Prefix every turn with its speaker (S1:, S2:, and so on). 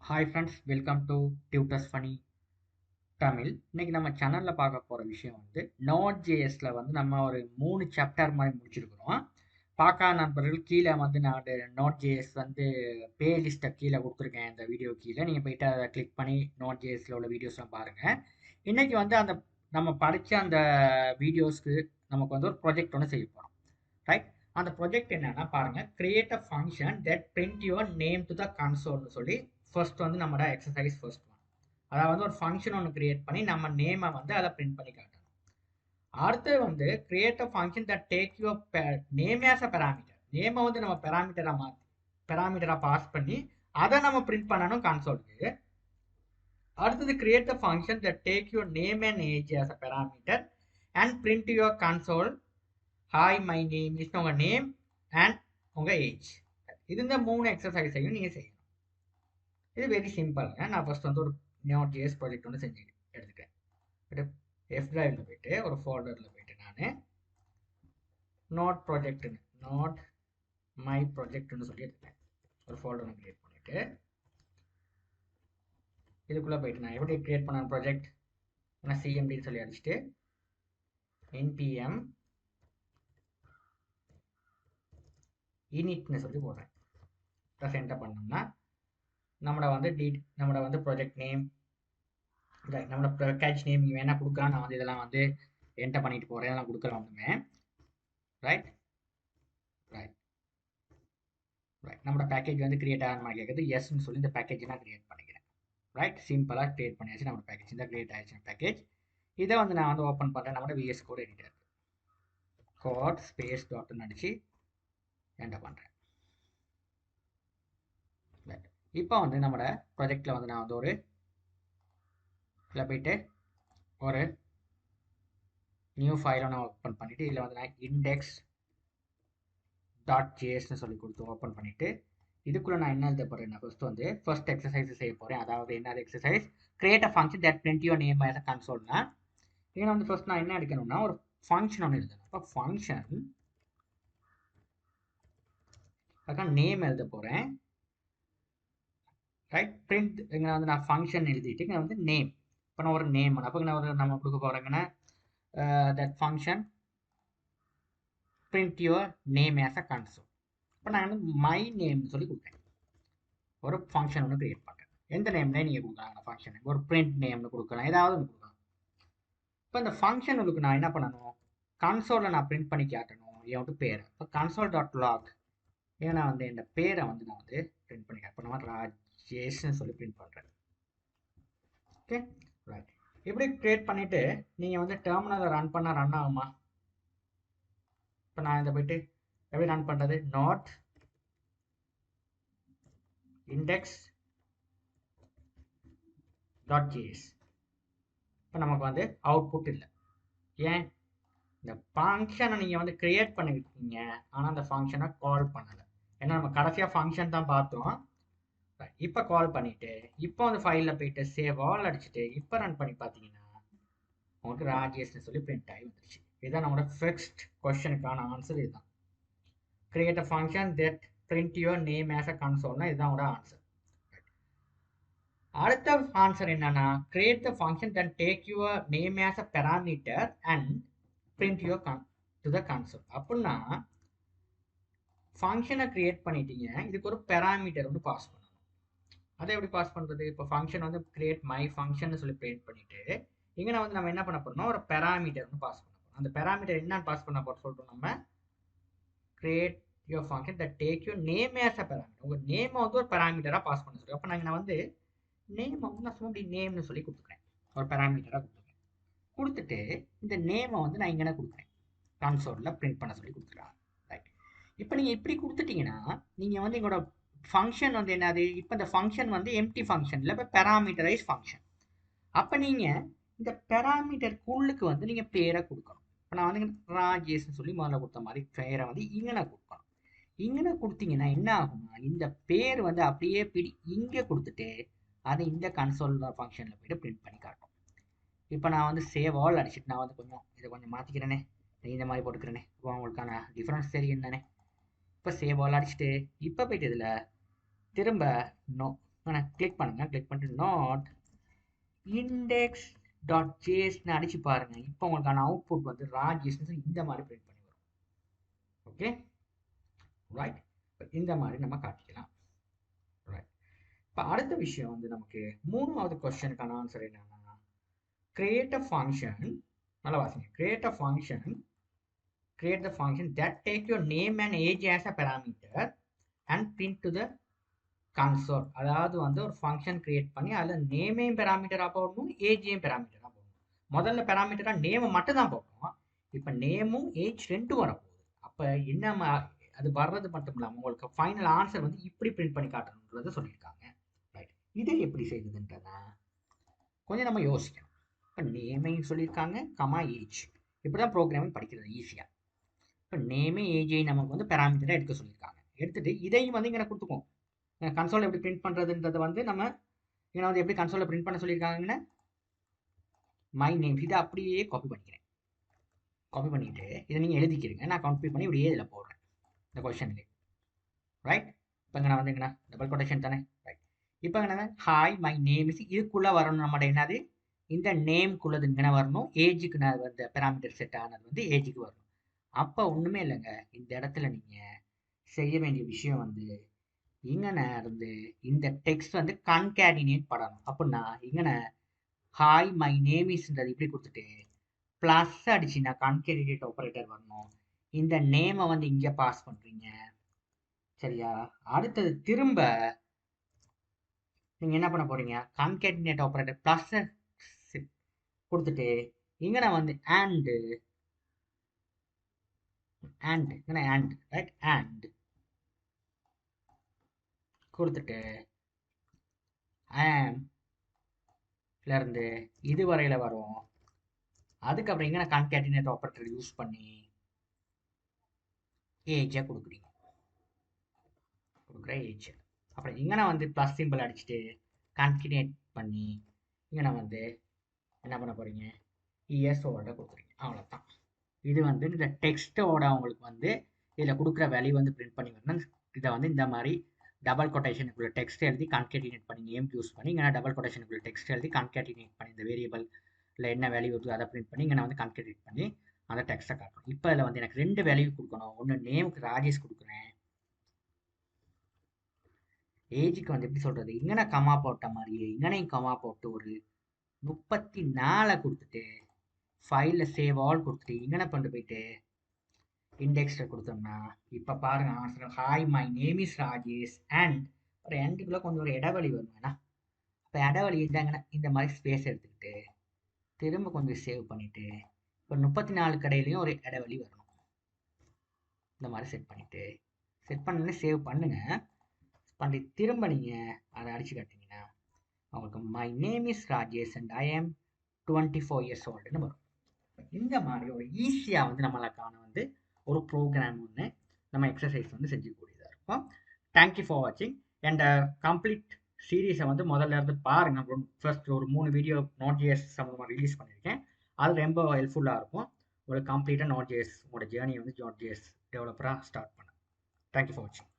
S1: Hi friends, welcome to tutors funny Tamil. இன்னைக்கு நம்ம சேனலில் பார்க்க போகிற விஷயம் வந்து நோட்.js வந்து நம்ம ஒரு 3 சாப்டர் மாதிரி முடிச்சிருக்கிறோம். பார்க்காத நண்பர்கள் கீழே வந்து நான் நோட்.js வந்து பிளேலிஸ்ட்டை கீழே கொடுத்துருக்கேன். இந்த வீடியோ கீழே நீங்கள் போயிட்டு அதை கிளிக் பண்ணி நோட்.jsல உள்ள வீடியோஸ்லாம் பாருங்கள். இன்னைக்கு வந்து அந்த நம்ம படித்த அந்த வீடியோஸ்க்கு நமக்கு வந்து ஒரு ப்ராஜெக்ட் ஒன்று செய்ய போகிறோம், ரைட்? அந்த ப்ராஜெக்ட் என்னன்னா பாருங்க, create a function that print your name to the கன்சோல்னு சொல்லி ஃபர்ஸ்ட் வந்து நம்மளோட எக்ஸசைஸ் ஃபர்ஸ்ட் ஒன். அதாவது வந்து ஒரு ஃபங்க்ஷன் ஒன்று கிரியேட் பண்ணி நம்ம நேமை வந்து அதில் பிரிண்ட் பண்ணி காட்டணும். அடுத்து வந்து create a function that take your name as a parameter. நேமை வந்து நம்ம பெராமீட்டரா பாஸ் பண்ணி அதை நம்ம பிரிண்ட் பண்ணணும் கன்சோலுக்கு. அடுத்தது create a function that take your name and age as a parameter and print your console hi my name is உங்கள் name and உங்கள் ஏஜ். இது இந்த 3 எக்ஸசைஸையும் நீங்கள் செய்யணும். இது வெரி சிம்பிள்ங்க. நான் ஃபர்ஸ்ட் வந்து ஒரு நோட்.js ப்ராஜெக்ட் ஒன்று செஞ்சு எடுத்துக்கிறேன். எஃப் டிரைவில் போயிட்டு ஒரு ஃபோல்டரில் போயிட்டு நான் நோட் ப்ராஜெக்ட்னு நோட் மை ப்ராஜெக்ட்னு சொல்லி எடுத்துக்கிறேன். ஒரு ஃபோல்டர் ஒன்று கிரியேட் பண்ணிவிட்டு இதுக்குள்ளே போயிட்டு நான் எப்படி கிரியேட் பண்ண ப்ராஜெக்ட் நான் சிஎம்டின்னு சொல்லி அடிச்சுட்டு என்பிஎம் இனிட்னு சொல்லி போடுறேன். ப்ளஸ் என்டர் பண்ணோம்னா நம்மளோட வந்து ப்ராஜெக்ட் நேம், நம்மளோட பேக்கேஜ் நேம் நீங்கள் வேணால் கொடுக்கலாம். நான் வந்து இதெல்லாம் வந்து என்டர் பண்ணிட்டு போகிறேன், இதெல்லாம் கொடுக்கலாம் ஒன்றுமே. ரைட் ரைட் ரைட் நம்மளோட பேக்கேஜ் வந்து கிரியேட் ஆகணுமா கேட்குறது. எஸ்ன்னு சொல்லி இந்த பேக்கேஜ் நான் கிரியேட் பண்ணிக்கிறேன். ரைட், சிம்பிளாக கிரியேட் பண்ணியாச்சு. நம்மளோட பேக்கேஜ் இந்த கிரியேட் ஆயிடுச்சு பேக்கேஜ். இதை வந்து நான் வந்து ஓப்பன் பண்ணுறேன். நம்மளோட VS code editor code space டாட்னு அடிச்சு என்டர் பண்ணுறேன். ரைட், இப்போ வந்து நம்மளோட ப்ராஜெக்டில் வந்து நான் வந்து ஒரு இதில் போயிட்டு ஒரு நியூ ஃபைலை நான் ஓப்பன் பண்ணிவிட்டு இதில் வந்து நான் index.jsன்னு சொல்லி கொடுத்து ஓப்பன் பண்ணிவிட்டு இதுக்குள்ளே நான் என்ன எழுத போகிறேன், ஃபர்ஸ்ட் வந்து ஃபர்ஸ்ட் எக்ஸசைஸ் செய்ய போகிறேன். அதாவது என்ன exercise, create a function that print your name as a கன்சோல்னா இங்கே வந்து ஃபர்ஸ்ட் நான் என்ன எடுக்கணும்னா ஒரு ஃபங்க்ஷன் ஒன்று எழுதணும். இப்போ ஃபங்க்ஷன் அதுக்காக நேம் எழுத போகிறேன். ரைட், பிரிண்ட் இங்கே வந்து நான் ஃபங்க்ஷன் எழுதிட்டு இங்கே வந்து நேம். இப்போ நான் ஒரு நேம் அப்போ நான் ஒரு நம்ம கொடுக்க போகிறேங்கன்னா that function print your name as a console. இப்போ நான் வந்து மை நேம்னு சொல்லி கொடுக்குறேன். ஒரு ஃபங்க்ஷன் ஒன்று கிரியேட் பண்ணுறேன். எந்த நேம்லேயே நீங்கள் கொடுக்குறாங்க ஃபங்க்ஷனுக்கு ஒரு பிரிண்ட் நேம்னு கொடுக்கலாம், ஏதாவது ஒன்று கொடுக்கலாம். இப்போ இந்த ஃபங்க்ஷனுக்கு நான் என்ன பண்ணணும், கன்சோலில் நான் பிரிண்ட் பண்ணி காட்டணும் என் பேர். இப்போ console.log ஏன்னா வந்து இந்த பேரை வந்து நான் வந்து பிரிண்ட் பண்ணி காட்டேன். இப்போ நான் ராஜேஷ்னு சொல்லி பிரிண்ட் பண்ணுறேன். ஓகே ரைட், இப்படி கிரியேட் பண்ணிவிட்டு நீங்கள் வந்து டெர்மினலை ரன் பண்ணால் ரன் ஆகுமா? இப்போ நான் இதை போயிட்டு எப்படி ரன் பண்ணுறது, நாட் index.js. இப்போ நமக்கு வந்து அவுட்புட் இல்லை. ஏன், இந்த ஃபங்க்ஷனை நீங்கள் வந்து கிரியேட் பண்ணிருக்கீங்க, ஆனால் அந்த ஃபங்க்ஷனை கால் பண்ணலை. ஏன்னா நம்ம கடைசியாக ஃபங்க்ஷன் தான் பார்த்தோம். இப்போ கால் பண்ணிவிட்டு இப்போ அந்த ஃபைலில் போயிட்டு சேவ் ஆல் அடிச்சுட்டு இப்போ ரன் பண்ணி பார்த்தீங்கன்னா உங்களுக்கு ராஜேஷ்னு சொல்லி பிரிண்ட் ஆகி வந்துருச்சு. இதுதான் நம்மளோட ஃபர்ஸ்ட் கொஸ்டனுக்கான ஆன்சர். இதுதான் create a function that print your name as a கன்சோல்னா இதுதான் உங்களோட ஆன்சர். அடுத்த ஆன்சர் என்னன்னா, create the function that take your name as a parameter and print your to the console. அப்படின்னா ஃபங்க்ஷனை கிரியேட் பண்ணிட்டீங்க, இதுக்கு ஒரு பெராமீட்டர் வந்து பாஸ் பண்ணணும். அதை எப்படி பாஸ் பண்ணுறது, இப்போ ஃபங்க்ஷன் வந்து கிரியேட் மை ஃபங்க்ஷன் சொல்லி கிரியேட் பண்ணிட்டு இங்கே வந்து நம்ம என்ன பண்ண போறோம்னா ஒரு பெராமீட்டர் வந்து பாஸ் பண்ண போறோம். அந்த பெராமீட்டர் என்னன்னு பாஸ் பண்ண போறோம் சொல்றோம், நம்ம create your function that take your name as a parameter. உங்கள் நேமை வந்து ஒரு பெராமீட்டராக பாஸ் பண்ண சொல்லுவோம். அப்போ நான் வந்து நேம் வந்து நான் சும்மா நேம்னு சொல்லி கொடுத்துக்கிறேன், ஒரு பெராமீட்டராக கொடுத்துக்கிறேன். கொடுத்துட்டு இந்த நேமை வந்து நான் இங்கே கொடுக்குறேன், கன்சோலில் பிரிண்ட் பண்ண சொல்லி கொடுத்துக்கிறேன். ரைட், இப்போ நீங்கள் இப்படி கொடுத்துட்டீங்கன்னா நீங்கள் வந்து எங்களோட ஃபங்க்ஷன் வந்து என்னது, இப்போ இந்த ஃபங்க்ஷன் வந்து எம்டி ஃபங்க்ஷன் இல்லை, இப்போ பெராமீட்டரைஸ் ஃபங்க்ஷன். அப்போ நீங்கள் இந்த பெராமீட்டருக்குள்ளுக்கு வந்து நீங்கள் பேரை கொடுக்கணும். இப்போ நான் வந்து ராஜேஷ்னு சொல்லி முதல்ல கொடுத்த மாதிரி பேரை வந்து இங்கே கொடுக்கணும். இங்கே கொடுத்தீங்கன்னா என்ன ஆகும்னா இந்த பேர் வந்து அப்படியே இங்கே கொடுத்துட்டு அதை இந்த கன்சோல் ஃபங்க்ஷனில் போய்ட்டு பிரிண்ட் பண்ணி காட்டும். இப்போ நான் வந்து சேவ் ஆல் அடிச்சுட்டு நான் வந்து இதை கொஞ்சம் மாற்றிக்கிறேனே, இந்த மாதிரி போட்டுக்கிறேனே, இப்போ உங்களுக்கான டிஃப்ரென்ஸ் தெரியும் தானே. இப்போ சேவ் ஆல் அடிச்சுட்டு இப்போ போயிட்டு இதில் திரும்ப கிளிக் பண்ணுங்க. கிளிக் பண்ணிட்டு நாட் இண்டெக்ஸ் டாட் ஜேஎஸ்ன்னு அடிச்சு பாருங்க. இப்போ உங்களுக்கான அவுட்புட் வந்து ராஜேஷ் இந்த மாதிரி பிரிண்ட் பண்ணி வரும். Okay right. இந்த மாதிரி நம்ம காட்டிக்கலாம். ரைட். இப்போ அடுத்த விஷயம் வந்து நமக்கு மூணாவது கொஸ்டினுக்கான ஆன்சர் என்னன்னா, கிரியேட் அ ஃபங்க்ஷன். நல்லா வாசிங்க. Create a function, create the function that take your name and age as a parameter and print to the console. அதாவது வந்து ஒரு ஃபங்க்ஷன் கிரியேட் பண்ணி அதில் நேமையும் பெராமீட்டராக போடணும், ஏஜையும் பெராமீட்டராக போடணும். முதல்ல பெராமீட்டராக நேமை மட்டும் தான் போடணும். இப்போ நேமும் ஏஜ் ரெண்டும் வரப்போகுது. அப்போ என்ன அது வர்றது மட்டும் இல்லாமல் உங்களுக்கு ஃபைனல் ஆன்சர் வந்து இப்படி பிரிண்ட் பண்ணி காட்டணுன்றதை சொல்லியிருக்காங்க. ரைட். இதை எப்படி செய்யுதுன்றதா கொஞ்சம் நம்ம யோசிக்கணும். இப்போ நேமையும் சொல்லியிருக்காங்க, கமா ஏஜ். இப்படி தான் ப்ரோக்ராமிங் படிக்கிறது ஈஸியாக. இப்போ நேமே ஏஜை நமக்கு வந்து பேராமீட்டராக எடுக்க சொல்லியிருக்காங்க. எடுத்துட்டு இதையும் வந்து இங்கே கொடுத்துக்கோம். கன்சோல் எப்படி பிரிண்ட் பண்ணுறதுன்றதை வந்து நம்ம இங்கே வந்து எப்படி கன்சோலில் பிரிண்ட் பண்ண சொல்லியிருக்காங்கன்னா, மை நேம் இதை அப்படியே காப்பி பண்ணிக்கிறேன். காப்பி பண்ணிட்டு இதை நீங்கள் எழுதிக்கிறீங்க. நான் காப்பி பண்ணி இப்படியே இதில் போடுறேன் இந்த கொஷனுக்கு. ரைட். இப்போ இங்கே நான் வந்து இங்கே டபுள் கொட்டேஷன் தானே. ரைட். இப்போ என்ன ஹாய் மை நேம் இஸ் இதுக்குள்ளே வரணும். நம்மளோட என்னது இந்த நேம்குள்ளது இங்கே வரணும். ஏஜுக்கு நான் வந்து பேராமீட்டர் செட் ஆனது வந்து ஏஜுக்கு வரணும். அப்போ ஒன்றுமே இல்லைங்க. இந்த இடத்துல நீங்கள் செய்ய வேண்டிய விஷயம் வந்து இங்கே இருந்து இந்த டெக்ஸ்ட் வந்து கன்கேடினேட் பண்ணணும். அப்படின்னா இங்கே ஹாய் மை நேம் இஸ்ன்றது இப்படி கொடுத்துட்டு ப்ளஸ் அடிச்சுன்னா கன்கேடினேட் ஆப்ரேட்டர் வரணும். இந்த நேமை வந்து இங்கே பாஸ் பண்ணுறீங்க. சரியா? அடுத்தது திரும்ப நீங்கள் என்ன பண்ண போகிறீங்க, கன்கேடினேட் ஆப்ரேட்டர் ப்ளஸ் கொடுத்துட்டு இங்கே வந்து ஆண்டு ரைட் அண்ட் கொடுத்துட்டு இருந்து இது வரையில வரும். அதுக்கப்புறம் இங்கே கான்கேட்டினேட் ஆப்பரேட்டர் யூஸ் பண்ணி ஏஜை கொடுக்குற ஏஜ். அப்புறம் இங்கே வந்து ப்ளஸ் சிம்பிள் அடிச்சுட்டு கான்கேட்டினேட் பண்ணி இங்கே வந்து என்ன பண்ண போறீங்க, இஎஸ்ஓட கொடுக்குறீங்க. அவ்வளோதான். இது வந்து இந்த டெக்ஸ்ட்டோட உங்களுக்கு வந்து இதில் கொடுக்குற வேல்யூ வந்து பிரிண்ட் பண்ணி வரணும். இதை வந்து இந்த மாதிரி டபுள் கொட்டேஷனுக்குள்ள டெக்ஸ்ட் எழுதி கான்கேட்டினேட் பண்ணி நேம் யூஸ் பண்ணி இங்கே டபுள் கொட்டேஷனுக்குள்ள டெக்ஸ்ட் எழுதி கான்கேட்டினேட் பண்ணி இந்த வேரியபிளில் என்ன வேல்யூ வருது அதை பிரிண்ட் பண்ணி இங்கே நான் வந்து கான்கேட்டினேட் பண்ணி அந்த டெக்ஸ்ட்டை காட்டணும். இப்போ இதில் வந்து எனக்கு 2 வேல்யூ கொடுக்கணும். ஒன்று நேமுக்கு ராஜேஷ் கொடுக்குறேன், ஏஜுக்கு வந்து எப்படி சொல்கிறது, இங்கே கமா போட்ட மாதிரியே இங்கனையும் கமா போட்டு ஒரு 34 கொடுத்துட்டு ஃபைலில் சேவ் ஆல் கொடுத்துட்டு இங்கே கொண்டு போயிட்டு இண்டெக்ஸில் கொடுத்தோம்னா இப்போ பாருங்க answer hi my name is Rajesh and ஒரு எண்டுக்குள்ளே கொஞ்சம் ஒரு இடைவெளி வரும். வேணா இப்போ இடைவெளி இருந்தாங்கன்னா இந்த மாதிரி ஸ்பேஸ் எடுத்துக்கிட்டு திரும்ப கொஞ்சம் சேவ் பண்ணிவிட்டு இப்போ 34 கடையிலையும் ஒரு இடைவெளி வரணும். இந்த மாதிரி செட் பண்ணி சேவ் பண்ணுங்க. பண்ணி திரும்ப நீங்கள் அதை அடிச்சு காட்டிங்கன்னா அவங்களுக்கு my name is Rajesh and I ஆம் 24 years oldன்னு வரும். இந்த மாதிரி ஒரு ஈஸியாக வந்து நம்மளுக்கான வந்து ஒரு ப்ரோக்ராம் ஒன்று நம்ம எக்ஸசைஸ் வந்து செஞ்சுக்கூடியதாக இருக்கும். தேங்க்யூ ஃபார் வாட்சிங். அண்ட் கம்ப்ளீட் சீரீஸை வந்து முதல்ல இருந்து பாருங்கள். ஃபர்ஸ்ட் ஒரு 3 வீடியோ நோட்.js சம்மந்தமாக ரிலீஸ் பண்ணியிருக்கேன். அது ரொம்ப ஹெல்ப்ஃபுல்லாக இருக்கும். ஒரு கம்ப்ளீட்டாக நோட்.js உங்களோட ஜேர்னி வந்து நோட்.js டெவலப்பராக ஸ்டார்ட் பண்ணேன். தேங்க்யூ ஃபார் வாட்சிங்.